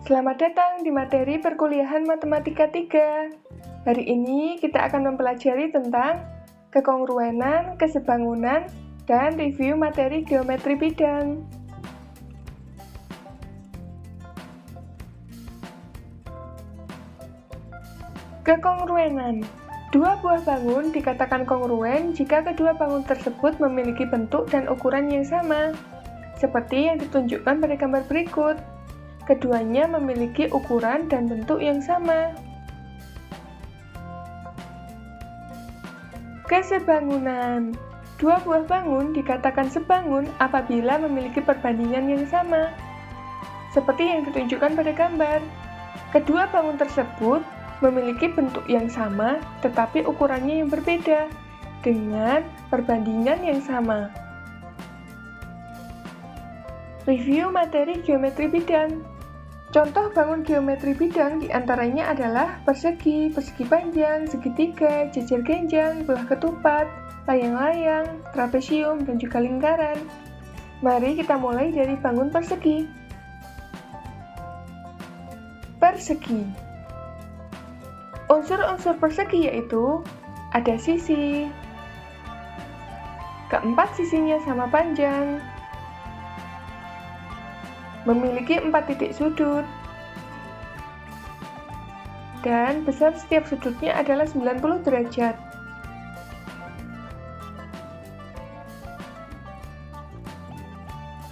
Selamat datang di materi perkuliahan Matematika 3. Hari ini kita akan mempelajari tentang kekongruenan, kesebangunan, dan review materi geometri bidang. Kekongruenan. Dua buah bangun dikatakan kongruen jika kedua bangun tersebut memiliki bentuk dan ukuran yang sama, seperti yang ditunjukkan pada gambar berikut. Keduanya memiliki ukuran dan bentuk yang sama. Kesebangunan. Dua buah bangun dikatakan sebangun apabila memiliki perbandingan yang sama, seperti yang ditunjukkan pada gambar. Kedua bangun tersebut memiliki bentuk yang sama, tetapi ukurannya yang berbeda, dengan perbandingan yang sama. Review materi geometri bidang. Contoh bangun geometri bidang diantaranya adalah persegi, persegi panjang, segitiga, jejer genjang, belah ketupat, layang-layang, trapesium, dan juga lingkaran. Mari kita mulai dari bangun persegi. Persegi. Unsur-unsur persegi yaitu ada sisi, keempat sisinya sama panjang, memiliki 4 titik sudut, dan besar setiap sudutnya adalah 90 derajat.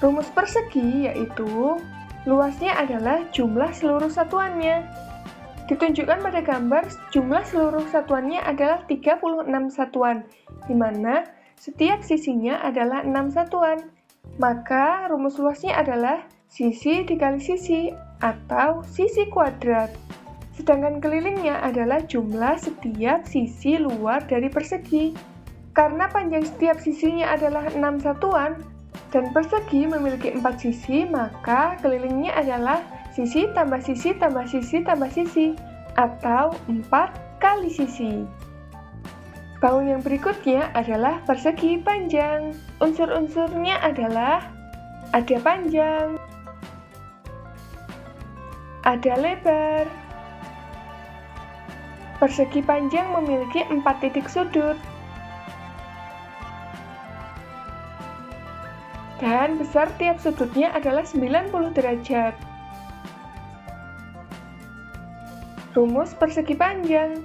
Rumus persegi yaitu luasnya adalah jumlah seluruh satuannya. Ditunjukkan pada gambar, jumlah seluruh satuannya adalah 36 satuan, di mana setiap sisinya adalah 6 satuan. Maka rumus luasnya adalah sisi dikali sisi atau sisi kuadrat. Sedangkan kelilingnya adalah jumlah setiap sisi luar dari persegi. Karena panjang setiap sisinya adalah 6 satuan dan persegi memiliki 4 sisi, maka kelilingnya adalah sisi tambah sisi tambah sisi tambah sisi atau 4 kali sisi. Bangun yang berikutnya adalah persegi panjang. Unsur-unsurnya adalah ada panjang, ada lebar. Persegi panjang memiliki 4 titik sudut. Dan besar tiap sudutnya adalah 90 derajat. Rumus persegi panjang.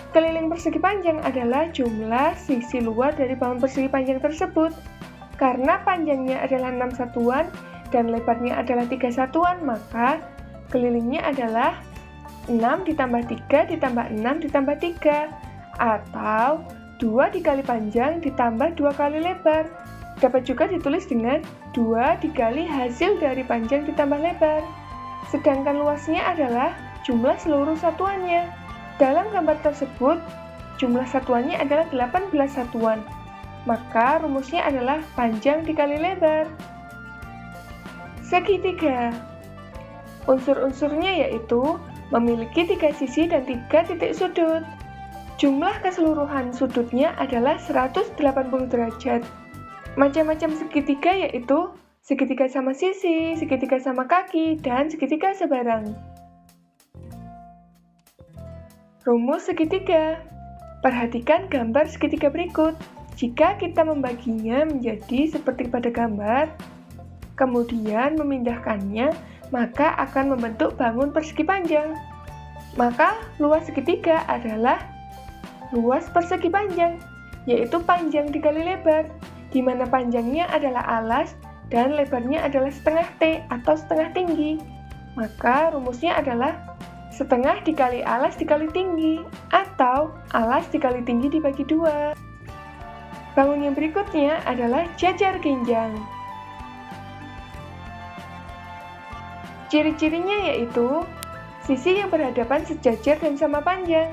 Keliling persegi panjang adalah jumlah sisi luar dari bangun persegi panjang tersebut. Karena panjangnya adalah 6 satuan dan lebarnya adalah 3 satuan, maka kelilingnya adalah 6 ditambah 3 ditambah 6 ditambah 3, atau 2 dikali panjang ditambah 2 kali lebar. Dapat juga ditulis dengan 2 dikali hasil dari panjang ditambah lebar. Sedangkan luasnya adalah jumlah seluruh satuannya. Dalam gambar tersebut, jumlah satuannya adalah 18 satuan. Maka rumusnya adalah panjang dikali lebar. Segitiga. Unsur-unsurnya yaitu memiliki 3 sisi dan 3 titik sudut. Jumlah keseluruhan sudutnya adalah 180 derajat. Macam-macam segitiga yaitu segitiga sama sisi, segitiga sama kaki, dan segitiga sebarang. Rumus segitiga. Perhatikan gambar segitiga berikut. Jika kita membaginya menjadi seperti pada gambar, kemudian memindahkannya, maka akan membentuk bangun persegi panjang. Maka luas segitiga adalah luas persegi panjang, yaitu panjang dikali lebar, di mana panjangnya adalah alas dan lebarnya adalah setengah T atau setengah tinggi. Maka rumusnya adalah setengah dikali alas dikali tinggi, atau alas dikali tinggi dibagi 2. Bangun yang berikutnya adalah jejer genjang. Ciri-cirinya yaitu sisi yang berhadapan sejajar dan sama panjang,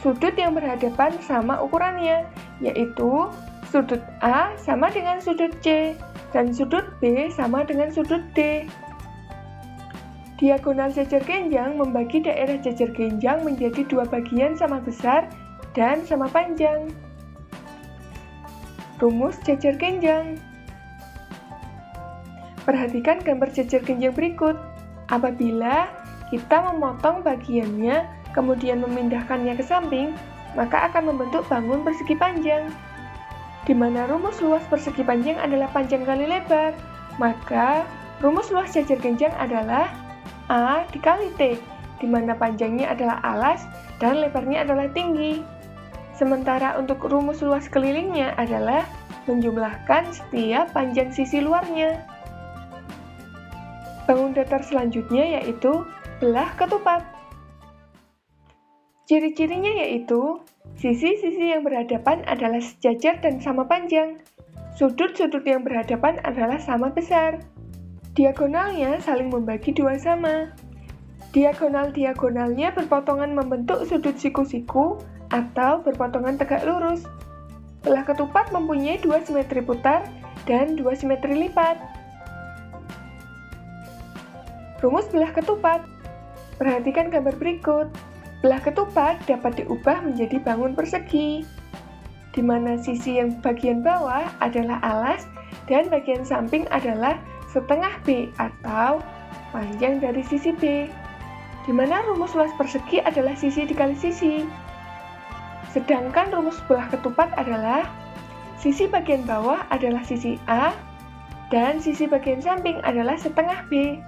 sudut yang berhadapan sama ukurannya, yaitu sudut A sama dengan sudut C, dan sudut B sama dengan sudut D. Diagonal jejer genjang membagi daerah jejer genjang menjadi 2 bagian sama besar dan sama panjang. Rumus jejer genjang. Perhatikan gambar jejer genjang berikut. Apabila kita memotong bagiannya, kemudian memindahkannya ke samping, maka akan membentuk bangun persegi panjang. Di mana rumus luas persegi panjang adalah panjang kali lebar, maka rumus luas jajar genjang adalah A dikali T, di mana panjangnya adalah alas dan lebarnya adalah tinggi. Sementara untuk rumus luas kelilingnya adalah menjumlahkan setiap panjang sisi luarnya. Bangun datar selanjutnya yaitu belah ketupat. Ciri-cirinya yaitu sisi-sisi yang berhadapan adalah sejajar dan sama panjang. Sudut-sudut yang berhadapan adalah sama besar. Diagonalnya saling membagi dua sama. Diagonal-diagonalnya berpotongan membentuk sudut siku-siku atau berpotongan tegak lurus. Belah ketupat mempunyai dua simetri putar dan dua simetri lipat. Rumus belah ketupat. Perhatikan gambar berikut. Belah ketupat dapat diubah menjadi bangun persegi, di mana sisi yang bagian bawah adalah alas dan bagian samping adalah setengah B atau panjang dari sisi B, di mana rumus luas persegi adalah sisi dikali sisi. Sedangkan rumus belah ketupat adalah sisi bagian bawah adalah sisi A dan sisi bagian samping adalah setengah B.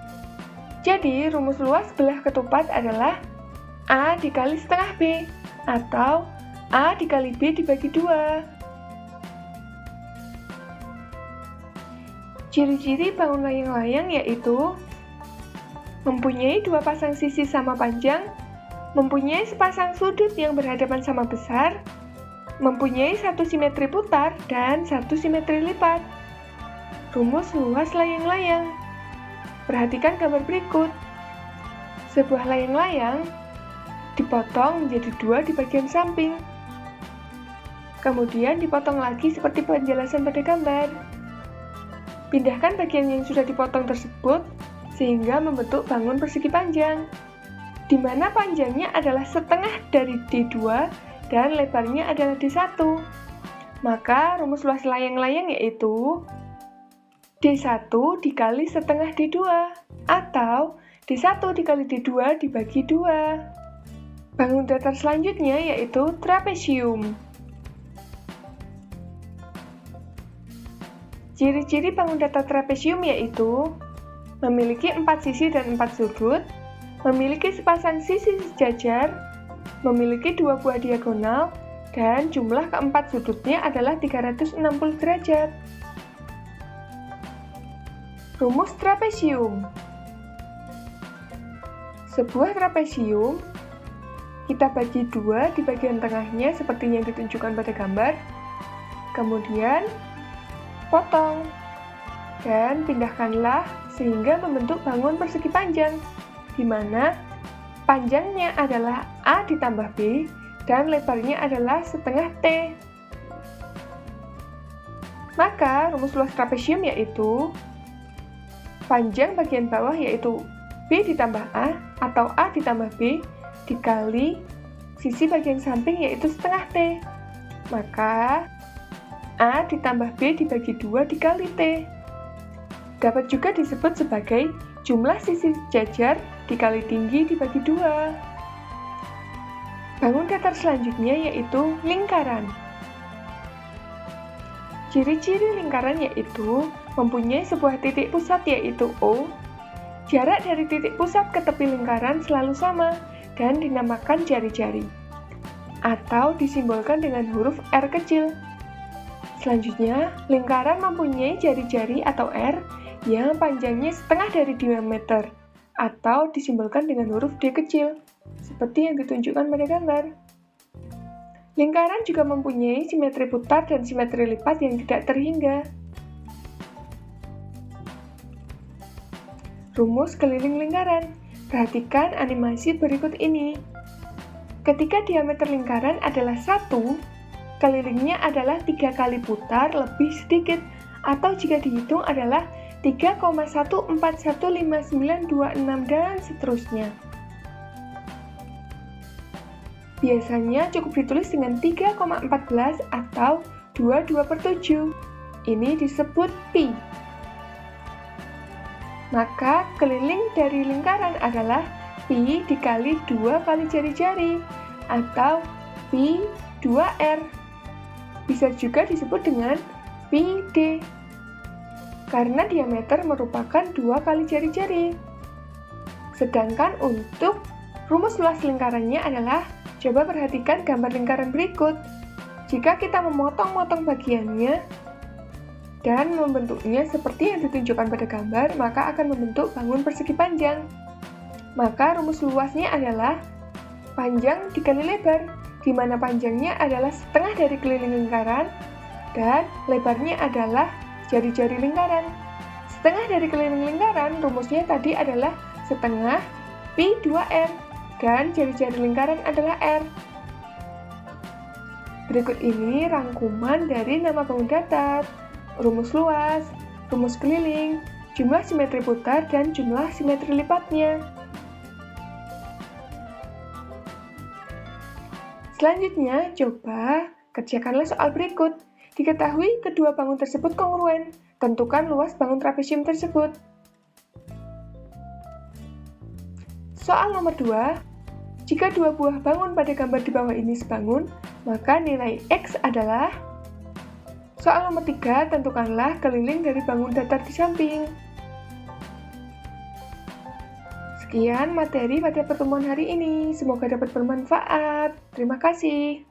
Jadi, rumus luas belah ketupat adalah A dikali setengah B, atau A dikali B dibagi 2. Ciri-ciri bangun layang-layang yaitu mempunyai dua pasang sisi sama panjang, mempunyai sepasang sudut yang berhadapan sama besar, mempunyai satu simetri putar dan satu simetri lipat. Rumus luas layang-layang. Perhatikan gambar berikut. Sebuah layang-layang dipotong menjadi dua di bagian samping. Kemudian dipotong lagi seperti penjelasan pada gambar. Pindahkan bagian yang sudah dipotong tersebut sehingga membentuk bangun persegi panjang, di mana panjangnya adalah setengah dari D2 dan lebarnya adalah D1. Maka rumus luas layang-layang yaitu D1 dikali setengah D2, atau D1 dikali D2 dibagi 2. Bangun datar selanjutnya yaitu trapesium. Ciri-ciri bangun datar trapesium yaitu memiliki 4 sisi dan 4 sudut, memiliki sepasang sisi sejajar, memiliki 2 buah diagonal, dan jumlah keempat sudutnya adalah 360 derajat. Rumus trapesium. Sebuah trapesium kita bagi 2 di bagian tengahnya seperti yang ditunjukkan pada gambar. Kemudian potong dan pindahkanlah sehingga membentuk bangun persegi panjang, di mana panjangnya adalah A ditambah B dan lebarnya adalah setengah T. Maka rumus luas trapesium yaitu panjang bagian bawah yaitu B ditambah A atau A ditambah B dikali sisi bagian samping yaitu setengah T. Maka A ditambah B dibagi 2 dikali T. Dapat juga disebut sebagai jumlah sisi sejajar dikali tinggi dibagi 2. Bangun datar selanjutnya yaitu lingkaran. Ciri-ciri lingkaran yaitu mempunyai sebuah titik pusat yaitu O. Jarak dari titik pusat ke tepi lingkaran selalu sama dan dinamakan jari-jari, atau disimbolkan dengan huruf R kecil. Selanjutnya, lingkaran mempunyai jari-jari atau R yang panjangnya setengah dari diameter, atau disimbolkan dengan huruf D kecil, seperti yang ditunjukkan pada gambar. Lingkaran juga mempunyai simetri putar dan simetri lipat yang tidak terhingga. Rumus keliling lingkaran. Perhatikan animasi berikut ini. Ketika diameter lingkaran adalah 1, kelilingnya adalah 3 kali putar lebih sedikit, atau jika dihitung adalah 3,141596 dan seterusnya. Biasanya cukup ditulis dengan 3,14 atau 22/7. Ini disebut pi. Maka keliling dari lingkaran adalah pi dikali 2 kali jari-jari, atau pi 2R. Bisa juga disebut dengan pi d, karena diameter merupakan 2 kali jari-jari. Sedangkan untuk rumus luas lingkarannya adalah, coba perhatikan gambar lingkaran berikut. Jika kita memotong-motong bagiannya dan membentuknya seperti yang ditunjukkan pada gambar, maka akan membentuk bangun persegi panjang. Maka rumus luasnya adalah panjang dikali lebar, di mana panjangnya adalah setengah dari keliling lingkaran dan lebarnya adalah jari-jari lingkaran. Setengah dari keliling lingkaran rumusnya tadi adalah setengah pi 2R dan jari-jari lingkaran adalah R. Berikut ini rangkuman dari nama bangun datar, rumus luas, rumus keliling, jumlah simetri putar, dan jumlah simetri lipatnya. Selanjutnya, coba kerjakanlah soal berikut. Diketahui kedua bangun tersebut kongruen. Tentukan luas bangun trapesium tersebut. Soal nomor 2. Jika dua buah bangun pada gambar di bawah ini sebangun, maka nilai X adalah. Soal nomor 3, tentukanlah keliling dari bangun datar di samping. Sekian materi pada pertemuan hari ini. Semoga dapat bermanfaat. Terima kasih.